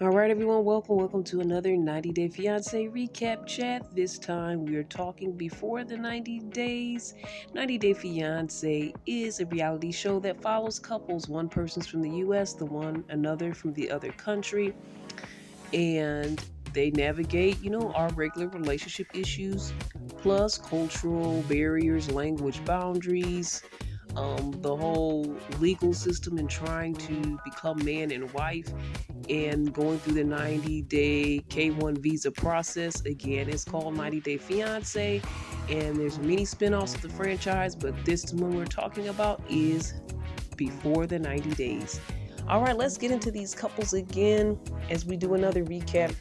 All right, everyone, welcome to another 90 Day Fiance recap chat. This time we are talking before the 90 days. 90 Day Fiance is a reality show that follows couples. One person's from the US, another from the other country, and they navigate, our regular relationship issues, plus cultural barriers, language boundaries, the whole legal system and trying to become man and wife and going through the 90-day K1 visa process. Again, it's called 90 Day Fiance, and there's many spin-offs of the franchise, but this one we're talking about is before the 90 days. All right, let's get into these couples again as we do another recap.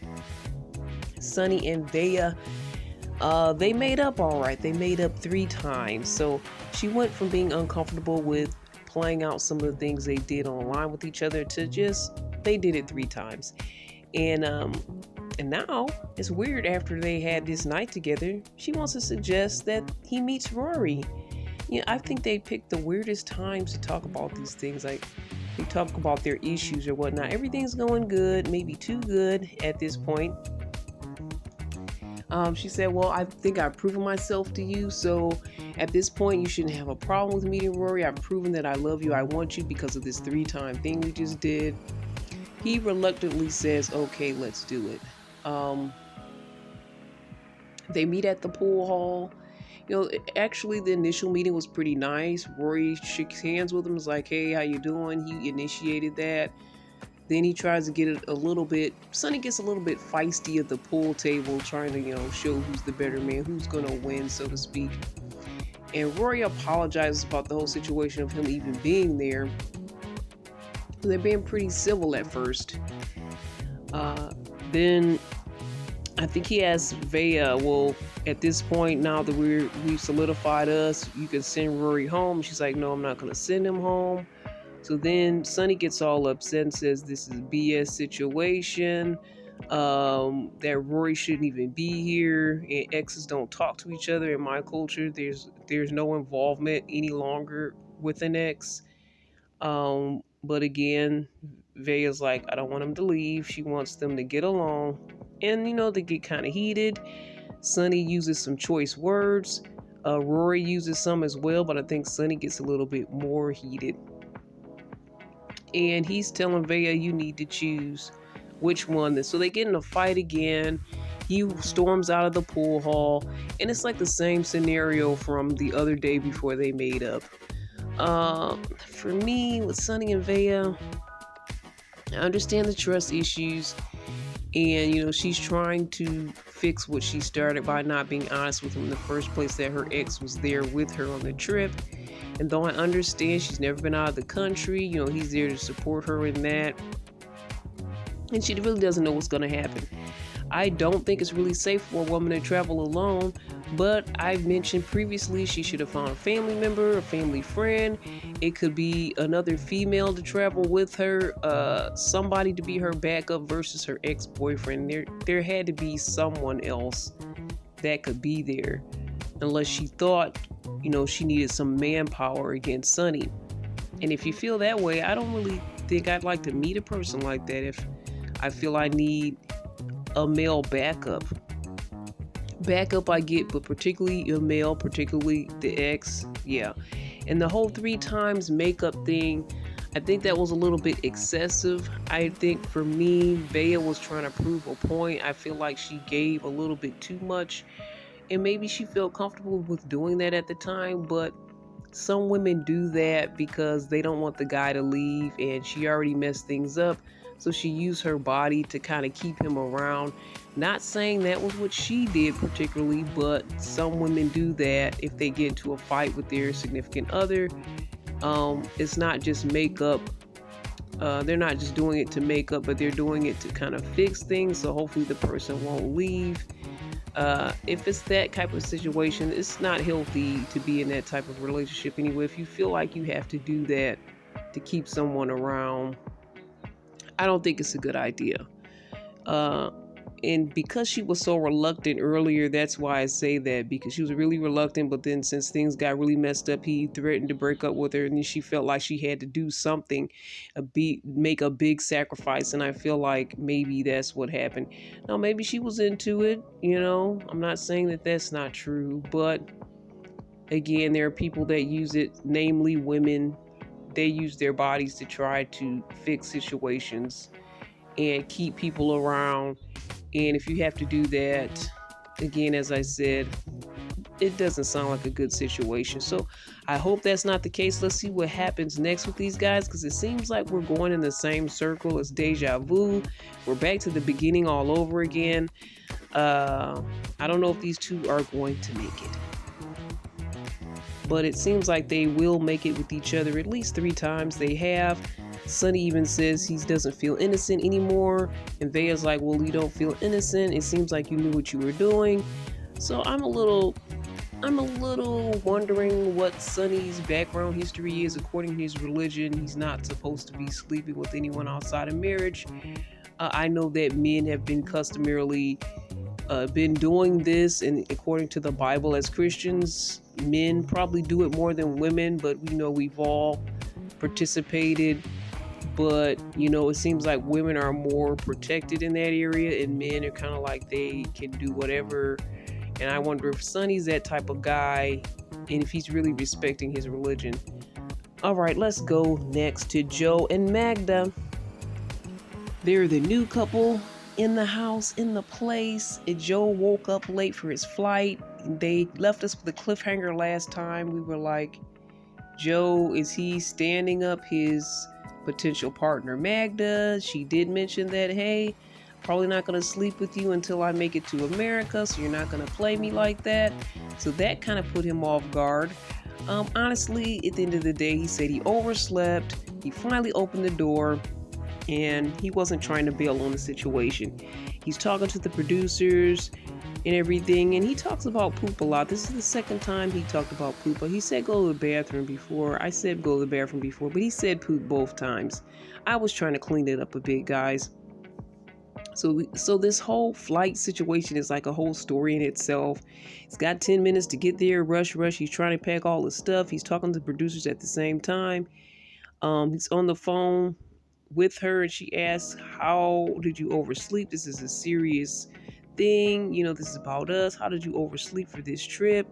Sunny and Bea, they made up all right. They made up 3 times. So she went from being uncomfortable with playing out some of the things they did online with each other to just they did it 3 times. And now it's weird after they had this night together. She wants to suggest that he meets Rory. I think they picked the weirdest times to talk about these things. Like they talk about their issues or whatnot. Everything's going good, maybe too good at this point. She said, well, I think I've proven myself to you. So at this point, you shouldn't have a problem with meeting Rory. I've proven that I love you. I want you because of this 3-time thing we just did. He reluctantly says, okay, let's do it. They meet at the pool hall. Actually, the initial meeting was pretty nice. Rory shakes hands with him. Was like, hey, how you doing? He initiated that. Then he tries to get it a little bit. Sonny gets a little bit feisty at the pool table, trying to, show who's the better man, who's going to win, so to speak. And Rory apologizes about the whole situation of him even being there. They're being pretty civil at first. Then I think he asks Vea, well, at this point, now that we've solidified us, you can send Rory home. She's like, no, I'm not going to send him home. So then Sonny gets all upset and says this is a BS situation, that Rory shouldn't even be here, and exes don't talk to each other. In my culture, there's no involvement any longer with an ex. But again, Vea's like, I don't want him to leave. She wants them to get along. And, they get kind of heated. Sonny uses some choice words. Rory uses some as well, but I think Sonny gets a little bit more heated. And he's telling Vea, you need to choose which one. So they get in a fight again. He storms out of the pool hall. And it's like the same scenario from the other day before they made up. For me, with Sonny and Vea, I understand the trust issues. And, she's trying to fix what she started by not being honest with him in the first place, that her ex was there with her on the trip. And though I understand she's never been out of the country, he's there to support her in that. And she really doesn't know what's going to happen. I don't think it's really safe for a woman to travel alone, but I've mentioned previously she should have found a family member, a family friend. It could be another female to travel with her, somebody to be her backup versus her ex-boyfriend. There had to be someone else that could be there, unless she thought, she needed some manpower against Sonny. And if you feel that way, I don't really think I'd like to meet a person like that if I feel I need a male backup. Backup I get, but particularly a male, particularly the ex, yeah. And the whole 3 times makeup thing, I think that was a little bit excessive. I think for me, Bea was trying to prove a point. I feel like she gave a little bit too much, and maybe she felt comfortable with doing that at the time, but some women do that because they don't want the guy to leave, and she already messed things up. So she used her body to kind of keep him around. Not saying that was what she did particularly, but some women do that if they get into a fight with their significant other. It's not just makeup. They're not just doing it to make up, but they're doing it to kind of fix things. So hopefully the person won't leave. If it's that type of situation, it's not healthy to be in that type of relationship anyway. If you feel like you have to do that to keep someone around, I don't think it's a good idea. Uh, And because she was so reluctant earlier, that's why I say that, because she was really reluctant. But then since things got really messed up, he threatened to break up with her, and then she felt like she had to do something, make a big sacrifice. And I feel like maybe that's what happened. Now maybe she was into it, I'm not saying that that's not true, but again, there are people that use it, namely women. They use their bodies to try to fix situations and keep people around. And if you have to do that, again, as I said, it doesn't sound like a good situation. So I hope that's not the case. Let's see what happens next with these guys, because it seems like we're going in the same circle. It's deja vu. We're back to the beginning all over again. I don't know if these two are going to make it, but it seems like they will make it with each other at least 3 times. They have. Sonny even says he doesn't feel innocent anymore, and Vea's like, well, you don't feel innocent, it seems like you knew what you were doing. So I'm a little wondering what Sonny's background history is. According to his religion, he's not supposed to be sleeping with anyone outside of marriage. I know that men have been customarily been doing this, and according to the Bible, as Christians, men probably do it more than women, but we know we've all participated. But it seems like women are more protected in that area, and men are kind of like they can do whatever. And I wonder if Sonny's that type of guy, and if he's really respecting his religion. All right, let's go next to Joe and Magda. They're the new couple in the house, in the place. Joe woke up late for his flight. They left us with a cliffhanger last time. We were like, Joe, is he standing up his potential partner Magda? She did mention that, hey, probably not going to sleep with you until I make it to America, so you're not going to play me like that. So that kind of put him off guard. Honestly, at the end of the day, he said he overslept. He finally opened the door, and he wasn't trying to bail on the situation. He's talking to the producers and everything, and he talks about poop a lot. This is the second time he talked about poop. He said go to the bathroom before. I said go to the bathroom before, but he said poop both times. I was trying to clean it up a bit, guys. So this whole flight situation is like a whole story in itself. He's got 10 minutes to get there. Rush. He's trying to pack all the stuff. He's talking to the producers at the same time. He's on the phone with her, and she asks, how did you oversleep? This is a serious thing. This is about us. How did you oversleep for this trip?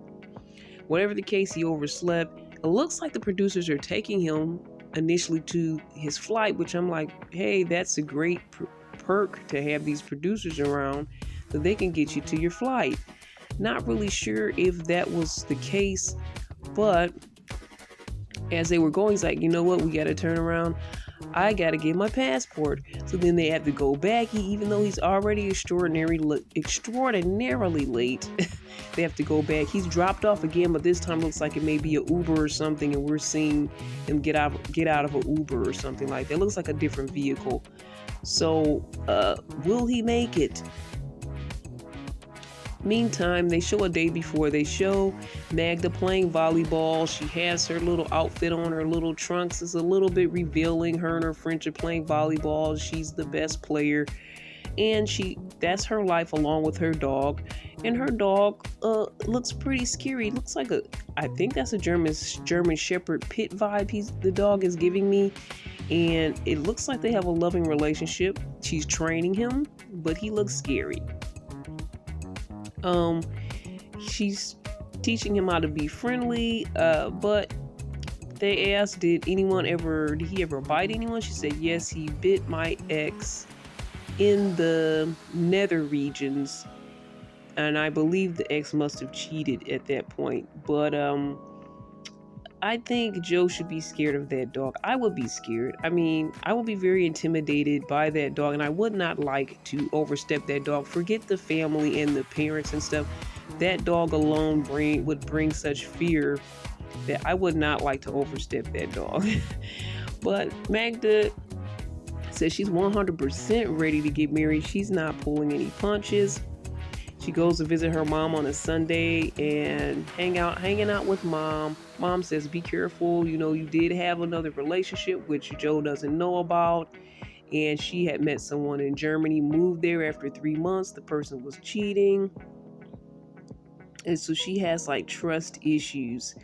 Whatever the case, he overslept. It looks like the producers are taking him initially to his flight, which I'm like, hey, that's a great perk to have these producers around, so they can get you to your flight. Not really sure if that was the case, but as they were going, he's like, you know what, we got to turn around. I got to get my passport. So then they have to go back. Even though he's already extraordinarily late, they have to go back. He's dropped off again, but this time looks like it may be an Uber or something, and we're seeing him get out of an Uber or something like that. It looks like a different vehicle. So will he make it? Meantime, they show a day before. They show Magda playing volleyball. She has her little outfit on, her little trunks. It's a little bit revealing. Her and her friends are playing volleyball. She's the best player. And that's her life along with her dog. And her dog looks pretty scary. Looks like I think that's a German Shepherd pit vibe the dog is giving me. And it looks like they have a loving relationship. She's training him, but he looks scary. She's teaching him how to be friendly, but they asked, did he ever bite anyone? She said, yes, he bit my ex in the nether regions, and I believe the ex must have cheated at that point. But I think Joe should be scared of that dog. I would be scared. I mean, I would be very intimidated by that dog, and I would not like to overstep that dog. Forget the family and the parents and stuff. That dog alone would bring such fear that I would not like to overstep that dog. But Magda says she's 100% ready to get married. She's not pulling any punches. She goes to visit her mom on a Sunday and hanging out with mom. Mom says, be careful. You did have another relationship, which Joe doesn't know about. and she had met someone in Germany, moved there after 3 months. The person was cheating. And so she has like trust issues.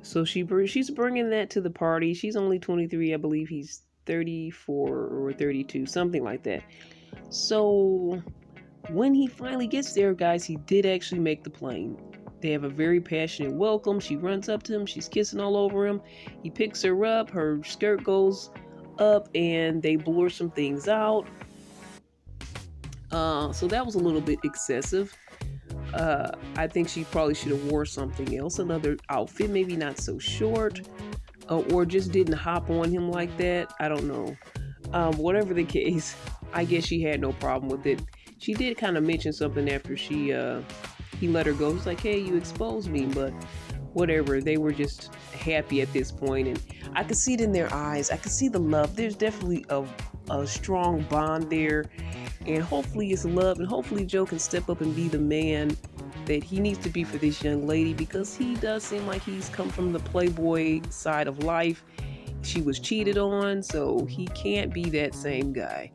So she's bringing that to the party. She's only 23. I believe he's 34 or 32, something like that. So when he finally gets there, guys, he did actually make the plane. They have a very passionate welcome. She runs up to him. She's kissing all over him. He picks her up. Her skirt goes up and they blur some things out. So that was a little bit excessive. I think she probably should have wore something else, another outfit, maybe not so short, or just didn't hop on him like that. I don't know. Whatever the case, I guess she had no problem with it. She did kind of mention something after he let her go. He's like, "Hey, you exposed me," but whatever. They were just happy at this point, and I could see it in their eyes. I could see the love. There's definitely a strong bond there, and hopefully it's love, and hopefully Joe can step up and be the man that he needs to be for this young lady, because he does seem like he's come from the playboy side of life. She was cheated on, so he can't be that same guy.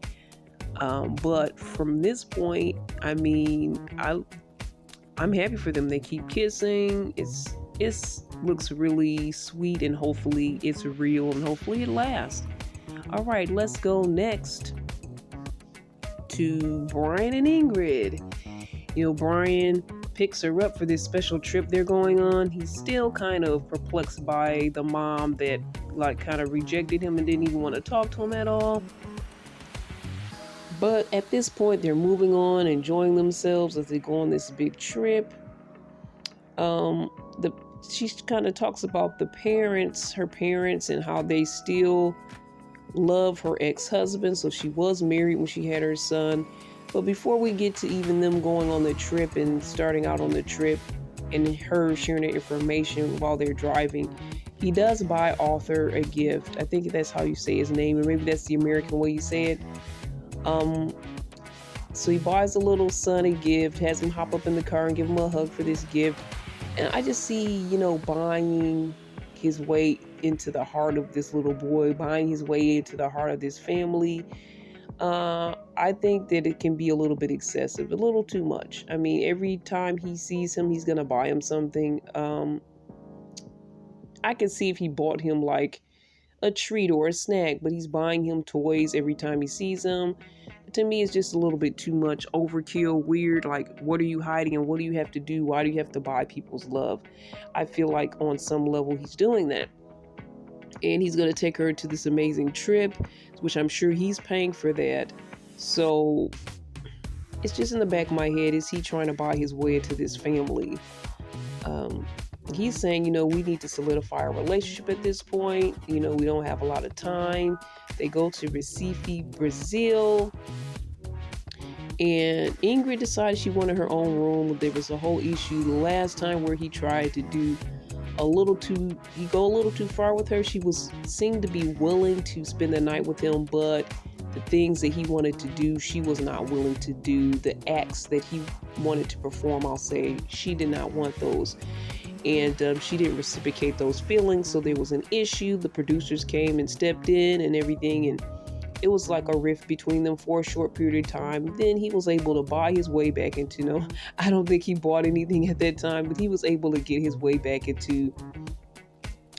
But from this point, I mean, I'm happy for them. They keep kissing. It's looks really sweet, and hopefully it's real, and hopefully it lasts. All right, let's go next to Brian and Ingrid. Brian picks her up for this special trip they're going on. He's still kind of perplexed by the mom that like kind of rejected him and didn't even want to talk to him at all. But at this point, they're moving on, enjoying themselves as they go on this big trip. She kind of talks about her parents, and how they still love her ex-husband. So she was married when she had her son. But before we get to even them going on the trip and starting out on the trip and her sharing the information while they're driving, he does buy Arthur a gift. I think that's how you say his name, or maybe that's the American way you say it. So he buys the little son a gift, has him hop up in the car and give him a hug for this gift. And I just see, buying his way into the heart of this little boy, buying his way into the heart of this family. I think that it can be a little bit excessive, a little too much. I mean, every time he sees him, he's going to buy him something. I can see if he bought him like a treat or a snack, but he's buying him toys every time he sees him. To me, it's just a little bit too much, overkill, weird. Like, what are you hiding, and what do you have to do? Why do you have to buy people's love? I feel like on some level he's doing that. And he's going to take her to this amazing trip, which I'm sure he's paying for that. So it's just in the back of my head, is he trying to buy his way into this family? He's saying, we need to solidify our relationship at this point. We don't have a lot of time. They go to Recife, Brazil. And Ingrid decided she wanted her own room. There was a whole issue the last time where he tried to go a little too far with her. She seemed to be willing to spend the night with him, but the things that he wanted to do, she was not willing to do. The acts that he wanted to perform, I'll say, she did not want those. And she didn't reciprocate those feelings, so there was an issue. The producers came and stepped in and everything, and it was like a rift between them for a short period of time. Then he was able to buy his way back into, I don't think he bought anything at that time, but he was able to get his way back into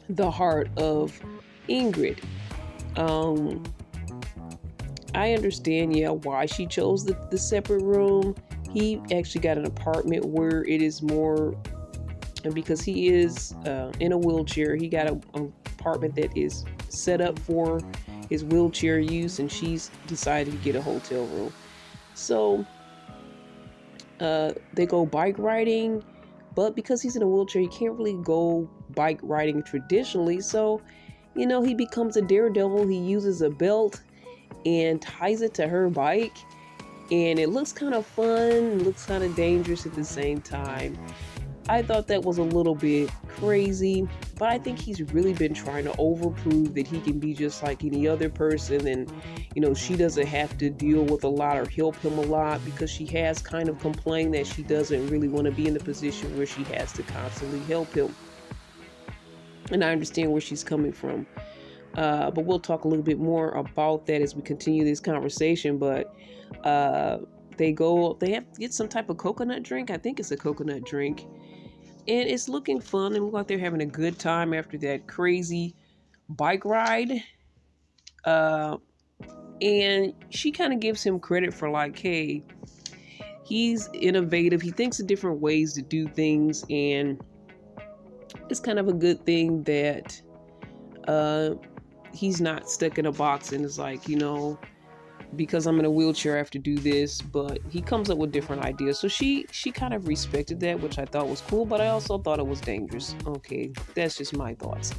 the heart of Ingrid. I understand, why she chose the separate room. He actually got an apartment where it is more, and because he is in a wheelchair, he got an apartment that is set up for his wheelchair use, and she's decided to get a hotel room. So they go bike riding, but because he's in a wheelchair, he can't really go bike riding traditionally. So, he becomes a daredevil. He uses a belt and ties it to her bike, and it looks kind of fun, looks kind of dangerous at the same time. I thought that was a little bit crazy, but I think he's really been trying to overprove that he can be just like any other person, and she doesn't have to deal with a lot or help him a lot, because she has kind of complained that she doesn't really want to be in the position where she has to constantly help him. And I understand where she's coming from. But we'll talk a little bit more about that as we continue this conversation. But uh, they have to get some type of coconut drink. I think it's a coconut drink. And it's looking fun. And look like they're having a good time after that crazy bike ride. Uh, and she kind of gives him credit for like, hey, he's innovative. He thinks of different ways to do things. And it's kind of a good thing that uh, he's not stuck in a box and is like, because I'm in a wheelchair, I have to do this. But he comes up with different ideas. So she kind of respected that, which I thought was cool. But I also thought it was dangerous. Okay, that's just my thoughts.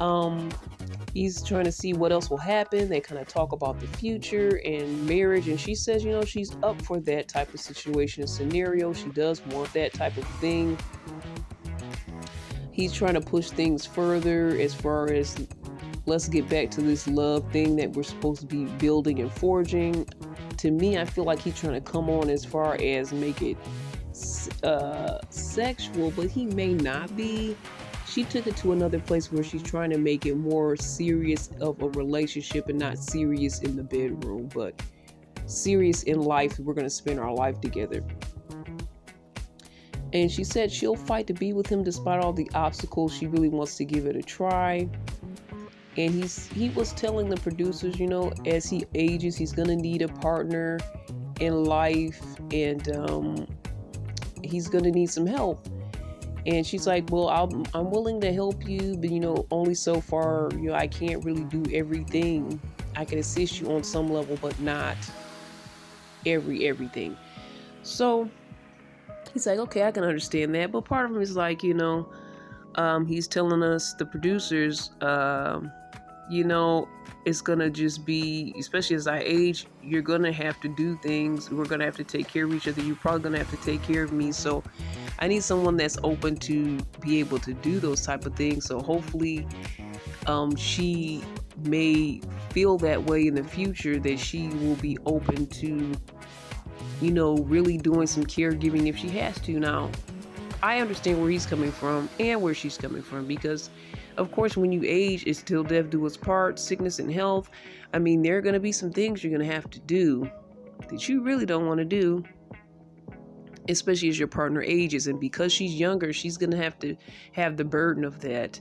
Um, he's trying to see what else will happen. They kind of talk about the future and marriage. And she says, she's up for that type of situation and scenario. She does want that type of thing. He's trying to push things further as far as let's get back to this love thing that we're supposed to be building and forging. To me, I feel like he's trying to come on as far as make it sexual, but he may not be. She took it to another place where she's trying to make it more serious of a relationship and not serious in the bedroom, but serious in life. We're going to spend our life together. And she said she'll fight to be with him despite all the obstacles. She really wants to give it a try. And he was telling the producers, as he ages, he's going to need a partner in life, and he's going to need some help. And she's like, well, I'm willing to help you, but, only so far. I can't really do everything. I can assist you on some level, but not everything. So he's like, okay, I can understand that. But part of him is like, he's telling us, the producers, it's going to just be, especially as I age, you're going to have to do things. We're going to have to take care of each other. You're probably going to have to take care of me. So I need someone that's open to be able to do those type of things. So hopefully she may feel that way in the future, that she will be open to, really doing some caregiving if she has to. Now, I understand where he's coming from and where she's coming from, because of course, when you age, it's till death do us part, sickness and health. I mean, there are going to be some things you're going to have to do that you really don't want to do, especially as your partner ages. And because she's younger, she's going to have the burden of that.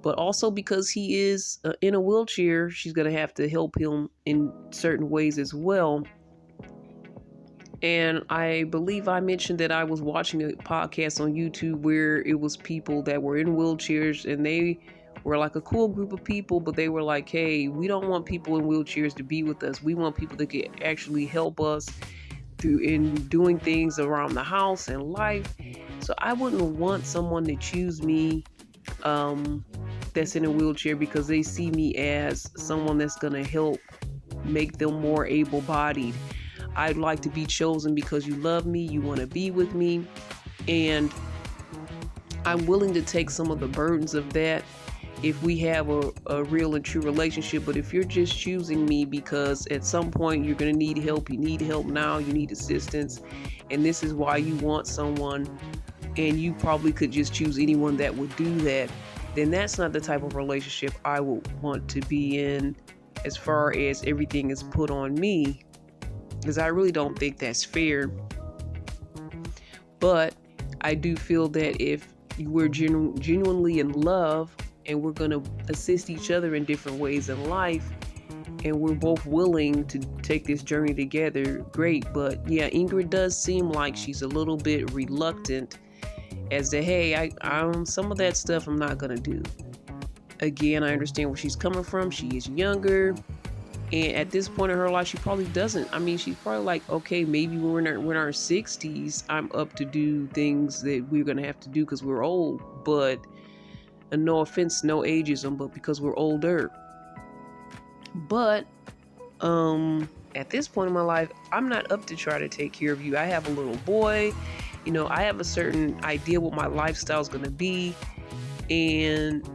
But also because he is in a wheelchair, she's going to have to help him in certain ways as well. And I believe I mentioned that I was watching a podcast on YouTube where it was people that were in wheelchairs, and they were like a cool group of people, but they were like, hey, we don't want people in wheelchairs to be with us. We want people that can actually help us in doing things around the house and life. So I wouldn't want someone to choose me that's in a wheelchair because they see me as someone that's going to help make them more able-bodied. I'd like to be chosen because you love me, you want to be with me, and I'm willing to take some of the burdens of that if we have a real and true relationship. But if you're just choosing me because at some point you're going to need help, you need help now, you need assistance, and this is why you want someone, and you probably could just choose anyone that would do that, then that's not the type of relationship I would want to be in, as far as everything is put on me. Because I really don't think that's fair. But I do feel that if we're genuinely in love and we're going to assist each other in different ways in life, and we're both willing to take this journey together, great. But yeah, Ingrid does seem like she's a little bit reluctant as to, hey, I'm some of that stuff I'm not going to do. Again, I understand where she's coming from. She is younger. And at this point in her life, she probably doesn't. I mean, she's probably like, okay, maybe when we're in our 60s, I'm up to do things that we're going to have to do because we're old. But, and no offense, no ageism, but because we're older. But, at this point in my life, I'm not up to try to take care of you. I have a little boy. I have a certain idea what my lifestyle is going to be. And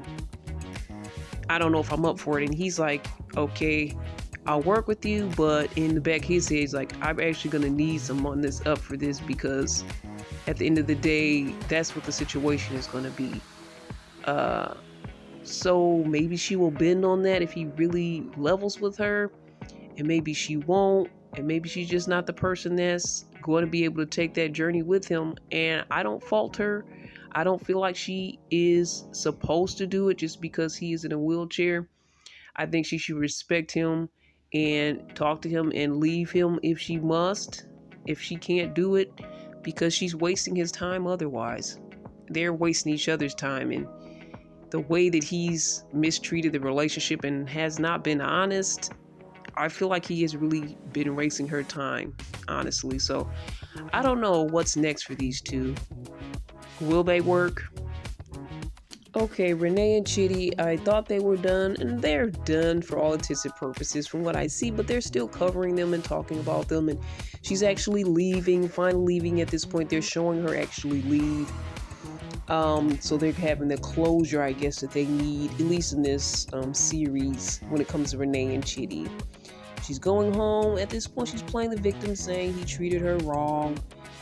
I don't know if I'm up for it. And he's like, okay, I'll work with you, but in the back of his head, he's like, I'm actually going to need someone that's up for this, because at the end of the day, that's what the situation is going to be. So maybe she will bend on that if he really levels with her, and maybe she won't, and maybe she's just not the person that's going to be able to take that journey with him. And I don't fault her. I don't feel like she is supposed to do it just because he is in a wheelchair. I think she should respect him and talk to him and leave him if she must, if she can't do it, because she's wasting his time otherwise. They're wasting each other's time, and the way that he's mistreated the relationship and has not been honest, I feel like he has really been wasting her time, honestly. So I don't know what's next for these two. Will they work? Okay, Renee and Chitty, I thought they were done, and they're done for all intents and purposes from what I see, but they're still covering them and talking about them, and she's actually leaving, finally leaving at this point. They're showing her actually leave. So they're having the closure, I guess, that they need, at least in this series, when it comes to Renee and Chitty. She's going home. At this point, she's playing the victim, saying he treated her wrong.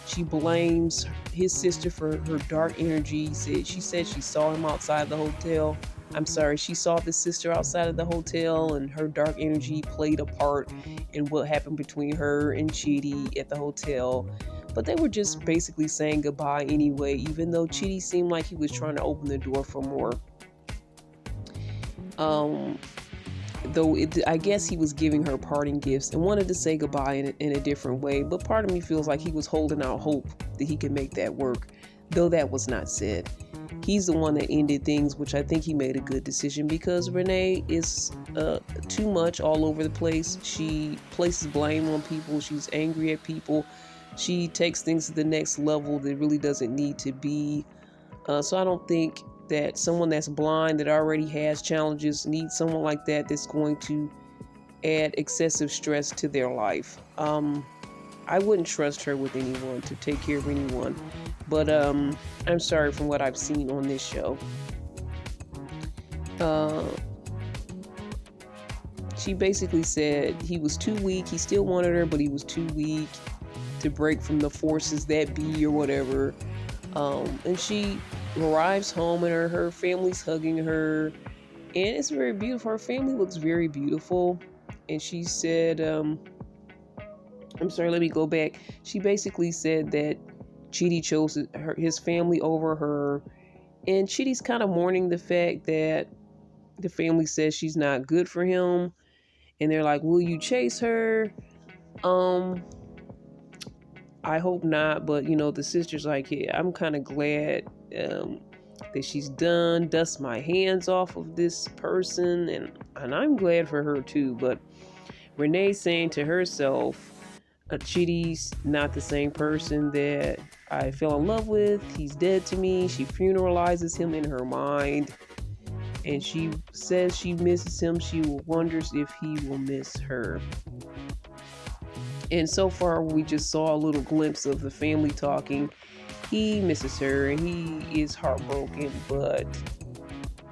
She blames his sister for her dark energy. She said she saw him outside the hotel. I'm sorry, she saw the sister outside of the hotel, and her dark energy played a part in what happened between her and Chitty at the hotel. But they were just basically saying goodbye anyway, even though Chitty seemed like he was trying to open the door for more. I guess he was giving her parting gifts and wanted to say goodbye in a different way, but part of me feels like he was holding out hope that he could make that work, though that was not said. He's the one that ended things, which I think he made a good decision, because Renee is too much all over the place. She places blame on people. She's angry at people. She takes things to the next level that really doesn't need to be. So I don't think that someone that's blind, that already has challenges, needs someone like that that's going to add excessive stress to their life. I wouldn't trust her with anyone, to take care of anyone. But I'm sorry, from what I've seen on this show. She basically said he was too weak. He still wanted her, but he was too weak to break from the forces that be, or whatever. And she arrives home, and her family's hugging her, and it's very beautiful. Her family looks very beautiful. And she said, I'm sorry, let me go back. She basically said that Chitty chose his family over her, and Chitty's kind of mourning the fact that the family says she's not good for him, and they're like, will you chase her? I hope not, but the sister's like, yeah, I'm kind of glad that she's done, dust my hands off of this person, and I'm glad for her too. But Renee's saying to herself, Chitty's not the same person that I fell in love with. He's dead to me. She funeralizes him in her mind, and she says she misses him. She wonders if he will miss her. And so far, we just saw a little glimpse of the family talking. He misses her, and he is heartbroken, but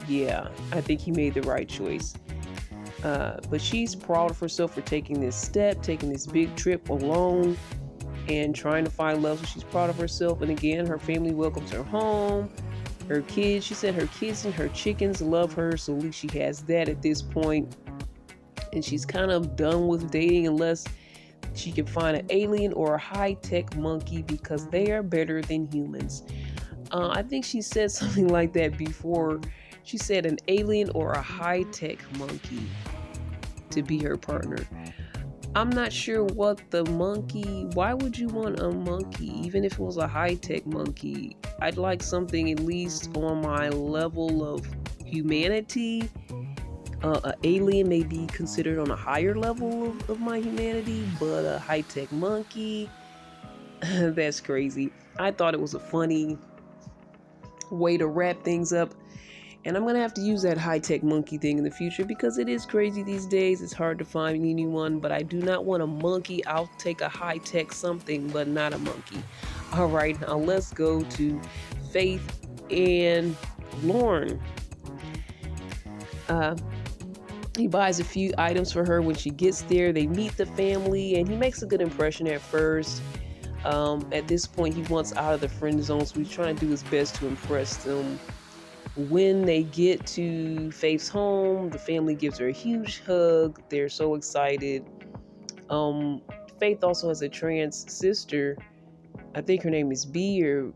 yeah, I think he made the right choice. But she's proud of herself for taking this step, taking this big trip alone, and trying to find love. So she's proud of herself. And again, her family welcomes her home. Her kids, she said her kids and her chickens love her, so at least she has that at this point. And she's kind of done with dating unless she can find an alien or a high-tech monkey, because they are better than humans. I think she said something like that before. She said an alien or a high-tech monkey to be her partner. I'm not sure what the monkey, why would you want a monkey? Even if it was a high-tech monkey, I'd like something at least on my level of humanity. An alien may be considered on a higher level of my humanity, but a high-tech monkey, that's crazy. I thought it was a funny way to wrap things up. And I'm going to have to use that high-tech monkey thing in the future, because it is crazy these days. It's hard to find anyone, but I do not want a monkey. I'll take a high-tech something, but not a monkey. All right, now let's go to Faith and Lauren. He buys a few items for her when she gets there. They meet the family, and he makes a good impression at first. At this point, he wants out of the friend zone, so he's trying to do his best to impress them. When they get to Faith's home, the family gives her a huge hug. They're so excited. Um, Faith also has a trans sister. I think her name is B, or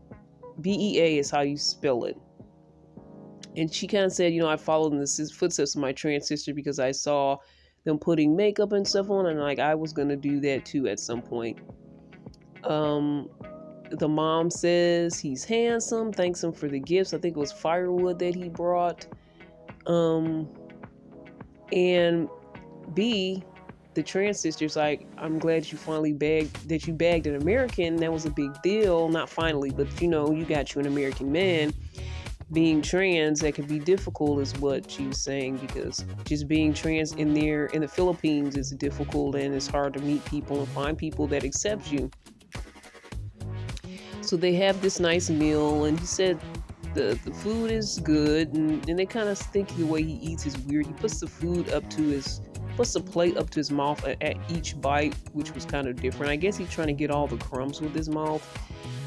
BEA is how you spell it. And she kind of said, I followed in the footsteps of my trans sister because I saw them putting makeup and stuff on, and like I was gonna do that too at some point. Um, the mom says he's handsome, thanks him for the gifts. I think it was firewood that he brought. Um, and B, the trans sister's like, I'm glad you finally bagged an American. That was a big deal. Not finally, but you got you an American man. Being trans, that can be difficult, is what she was saying, because just being trans in the Philippines is difficult, and it's hard to meet people and find people that accept you. So they have this nice meal, and he said the food is good, and they kind of think the way he eats is weird. He puts the plate up to his mouth at each bite, which was kind of different. I guess he's trying to get all the crumbs with his mouth.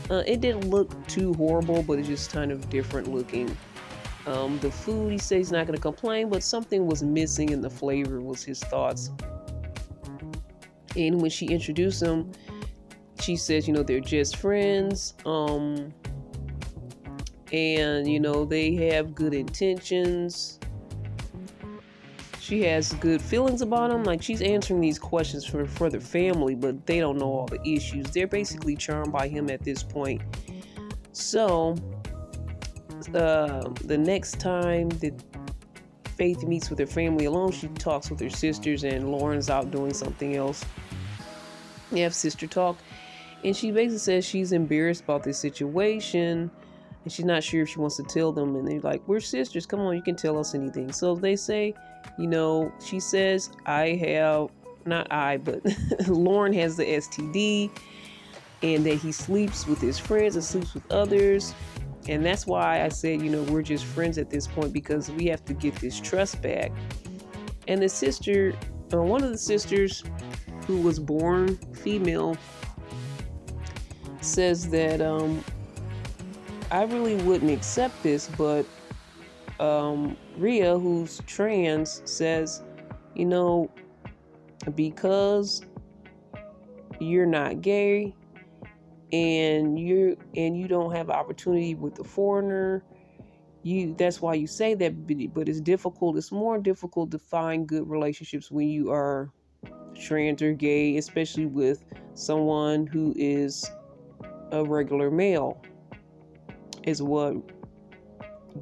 It didn't look too horrible, but it's just kind of different looking. The food, he says he's not going to complain, but something was missing in the flavor, was his thoughts. And when she introduced him, she says, they're just friends. And, they have good intentions. She has good feelings about him. Like, she's answering these questions for the family, but they don't know all the issues. They're basically charmed by him at this point. So, the next time that Faith meets with her family alone, she talks with her sisters, and Lauren's out doing something else. They have sister talk, and she basically says she's embarrassed about this situation, and she's not sure if she wants to tell them. And they're like, we're sisters, come on, you can tell us anything. So they say, she says, Lauren has the STD, and that he sleeps with his friends and sleeps with others. And that's why I said, we're just friends at this point, because we have to get this trust back. And the sister, one of the sisters who was born female, says that I really wouldn't accept this, but Rhea, who's trans, says, because you're not gay and you don't have opportunity with the foreigner, that's why you say that. But it's difficult. It's more difficult to find good relationships when you are trans or gay, especially with someone who is a regular male, is what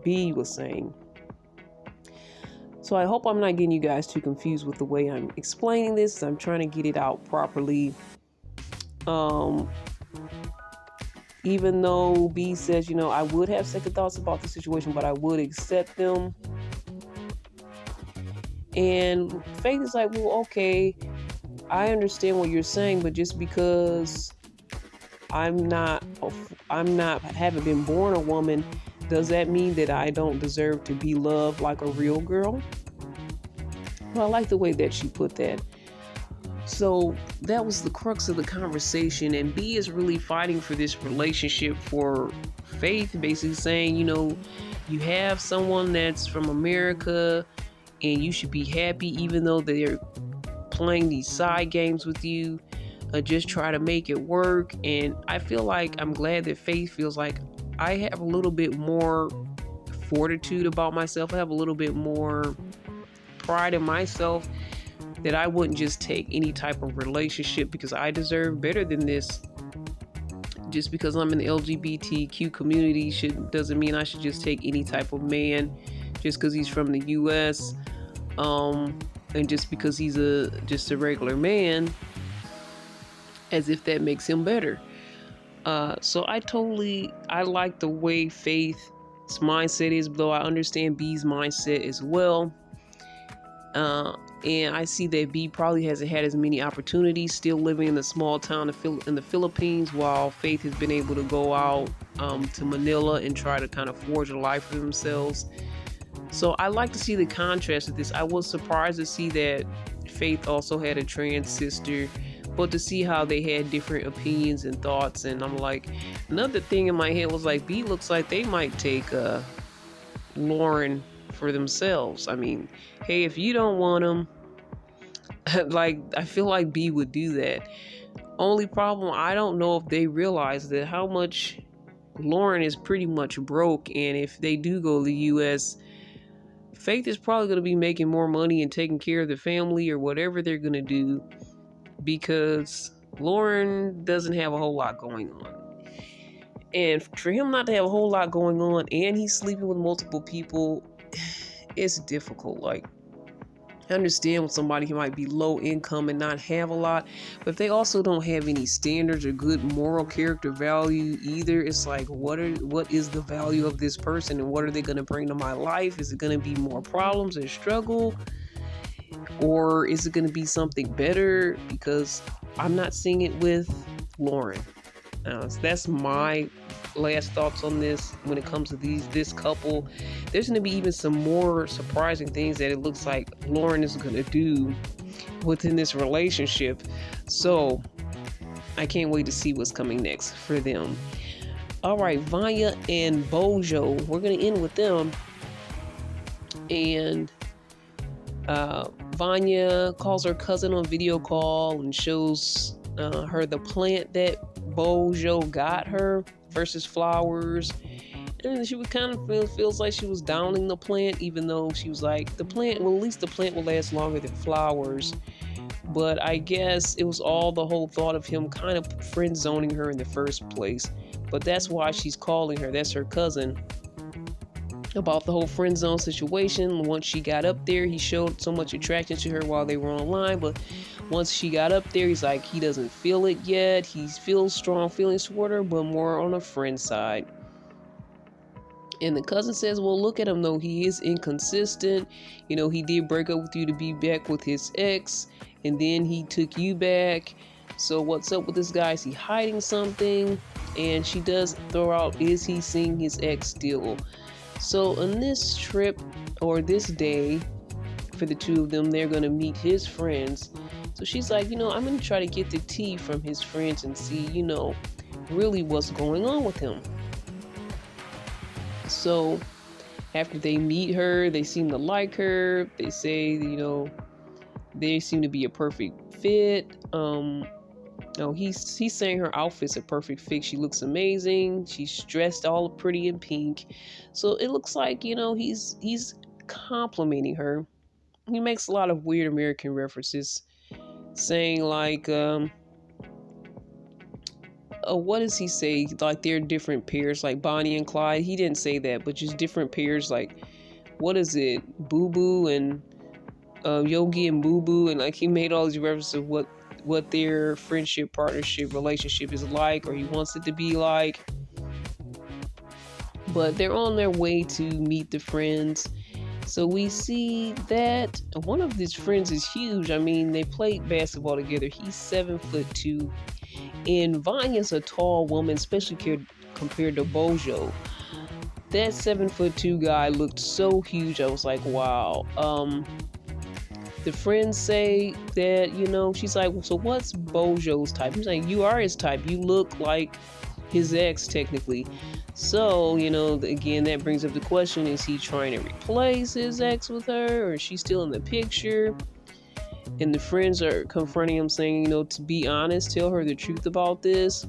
B was saying. So I hope I'm not getting you guys too confused with the way I'm explaining this. I'm trying to get it out properly. Even though B says, I would have second thoughts about the situation, but I would accept them. And Faith is like, well, okay, I understand what you're saying, but just because haven't been born a woman, does that mean that I don't deserve to be loved like a real girl? Well, I like the way that she put that. So that was the crux of the conversation, and B is really fighting for this relationship for Faith, basically saying, you have someone that's from America, and you should be happy, even though they're playing these side games with you. Just try to make it work. And I feel like I'm glad that Faith feels like I have a little bit more fortitude about myself. I have a little bit more pride in myself, that I wouldn't just take any type of relationship, because I deserve better than this. Just because I'm in the LGBTQ community doesn't mean I should just take any type of man just because he's from the US, and just because he's just a regular man, as if that makes him better. So I like the way Faith's mindset is, though I understand B's mindset as well. And I see that B probably hasn't had as many opportunities, still living in a small town in the Philippines, while Faith has been able to go out to Manila and try to kind of forge a life for themselves. So I like to see the contrast of this. I was surprised to see that Faith also had a trans sister, but to see how they had different opinions and thoughts. And I'm like, another thing in my head was like, B looks like they might take Lauren for themselves. I mean, hey, if you don't want him, like, I feel like B would do that. Only problem, I don't know if they realize that how much Lauren is pretty much broke, and if they do go to the US, Faith is probably going to be making more money and taking care of the family or whatever they're going to do, because Lauren doesn't have a whole lot going on. And for him not to have a whole lot going on and he's sleeping with multiple people, it's difficult. Like, I understand when somebody who might be low income and not have a lot, but if they also don't have any standards or good moral character value either, it's like, what is the value of this person and what are they going to bring to my life? Is it going to be more problems and struggle, or is it going to be something better? Because I'm not seeing it with Lauren. So that's my last thoughts on this when it comes to this couple. There's going to be even some more surprising things that it looks like Lauren is going to do within this relationship. So I can't wait to see what's coming next for them. All right, Vanya and Bojo, we're going to end with them. And Vanya calls her cousin on video call and shows her the plant that Bojo got her versus flowers, and she would kind of feels like she was downing the plant, even though she was like, the plant, well, at least the plant will last longer than flowers. But I guess it was all the whole thought of him kind of friend zoning her in the first place. But that's why she's calling her, that's her cousin, about the whole friend zone situation. Once she got up there, he showed so much attraction to her while they were online, but once she got up there, he's like, he doesn't feel it yet. He feels strong feelings toward her, but more on a friend side. And the cousin says, well, look at him though, he is inconsistent. You know, he did break up with you to be back with his ex, and then he took you back. So what's up with this guy? Is he hiding something? And she does throw out, is he seeing his ex still? So on this trip, or this day, for the two of them, they're going to meet his friends. So she's like, I'm going to try to get the tea from his friends and see, really what's going on with him. So after they meet her, they seem to like her. They say, they seem to be a perfect fit. He's saying her outfit's a perfect fit. She looks amazing. She's dressed all pretty in pink. So it looks like, he's complimenting her. He makes a lot of weird American references, saying like, what does he say? Like, they're different pairs, like Bonnie and Clyde. He didn't say that, but just different pairs. Like, what is it? Boo Boo and Yogi and Boo Boo, and like he made all these references of what their friendship, partnership, relationship is like, or he wants it to be like. But they're on their way to meet the friends. So we see that one of his friends is huge. I mean, they played basketball together. He's 7'2", and Vanya's a tall woman, especially compared to Bojo. That 7'2" guy looked so huge. I was like, wow. The friends say that, she's like, so what's Bojo's type? He's like, you are his type. You look like his ex, technically. So, again, that brings up the question, is he trying to replace his ex with her, or is she still in the picture? And the friends are confronting him, saying, to be honest, tell her the truth about this.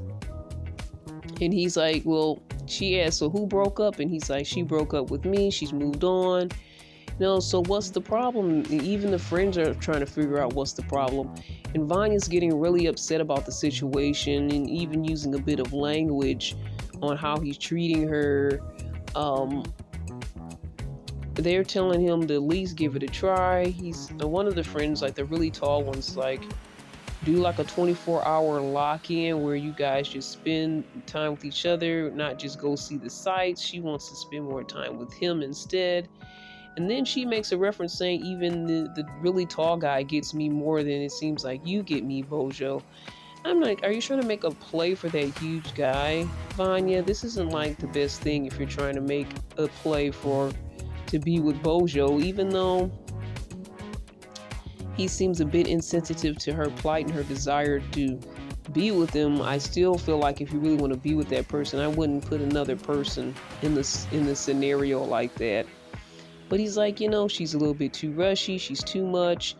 And he's like, well, she asked, so who broke up? And he's like, she broke up with me. She's moved on. So what's the problem? Even the friends are trying to figure out what's the problem. And Vanya's getting really upset about the situation and even using a bit of language on how he's treating her. They're telling him to at least give it a try. One of the friends, like the really tall ones, like, do like a 24-hour lock-in where you guys just spend time with each other, not just go see the sights. She wants to spend more time with him instead. And then she makes a reference saying, even the really tall guy gets me more than it seems like you get me, Bojo. I'm like, are you trying to make a play for that huge guy, Vanya? This isn't like the best thing if you're trying to make a play to be with Bojo, even though he seems a bit insensitive to her plight and her desire to be with them, I still feel like if you really want to be with that person, I wouldn't put another person in the scenario like that. But he's like, she's a little bit too rushy, she's too much,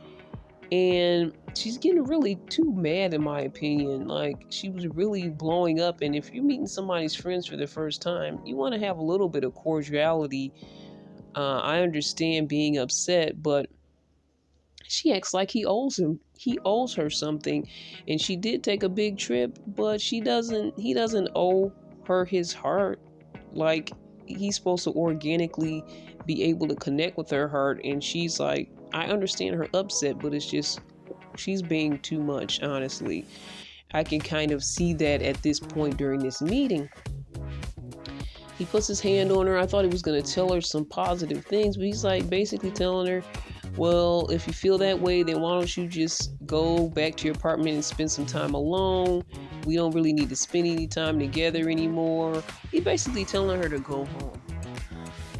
and she's getting really too mad in my opinion. Like, she was really blowing up, and if you're meeting somebody's friends for the first time, you want to have a little bit of cordiality. I understand being upset, but she acts like he owes her something. And she did take a big trip, but he doesn't owe her his heart. Like, he's supposed to organically be able to connect with her heart, and she's like, I understand her upset, but it's just she's being too much, honestly. I can kind of see that at this point during this meeting. He puts his hand on her. I thought he was going to tell her some positive things, but he's like basically telling her, well, if you feel that way, then why don't you just go back to your apartment and spend some time alone? We don't really need to spend any time together anymore. He's basically telling her to go home.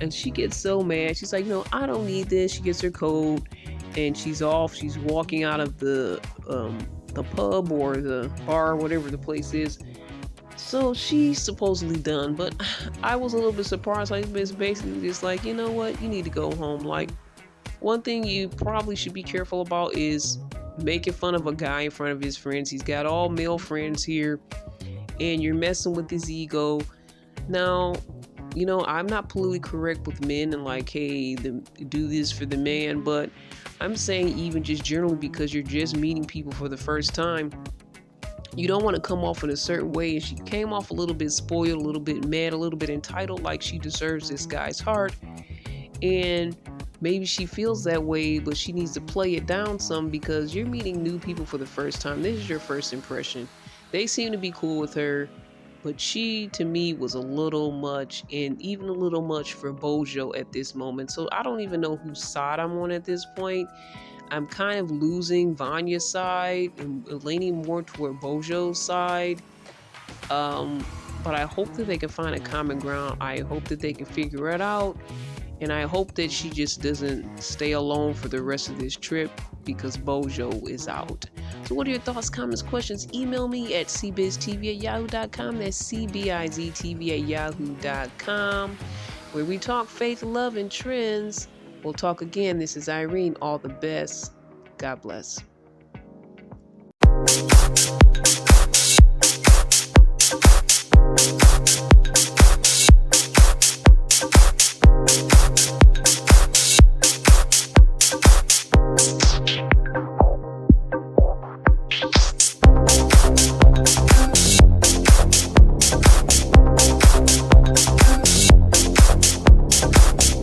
And she gets so mad. She's like, I don't need this. She gets her coat and she's off. She's walking out of the pub or the bar, whatever the place is. So she's supposedly done, but I was a little bit surprised. Like, it's basically just like, you know what? You need to go home. Like, one thing you probably should be careful about is making fun of a guy in front of his friends. He's got all male friends here, and you're messing with his ego. Now, I'm not politically correct with men and like, hey, do this for the man, but I'm saying even just generally because you're just meeting people for the first time, you don't want to come off in a certain way. And she came off a little bit spoiled, a little bit mad, a little bit entitled, like she deserves this guy's heart. And maybe she feels that way, but she needs to play it down some because you're meeting new people for the first time. This is your first impression. They seem to be cool with her, but she, to me, was a little much, and even a little much for Bojo at this moment. So I don't even know whose side I'm on at this point. I'm kind of losing Vanya's side and leaning more toward Bojo's side. But I hope that they can find a common ground. I hope that they can figure it out. And I hope that she just doesn't stay alone for the rest of this trip because Bojo is out. So what are your thoughts, comments, questions? Email me at cbiztv@yahoo.com. That's cbiztv@yahoo.com, where we talk faith, love, and trends. We'll talk again. This is Irene. All the best. God bless.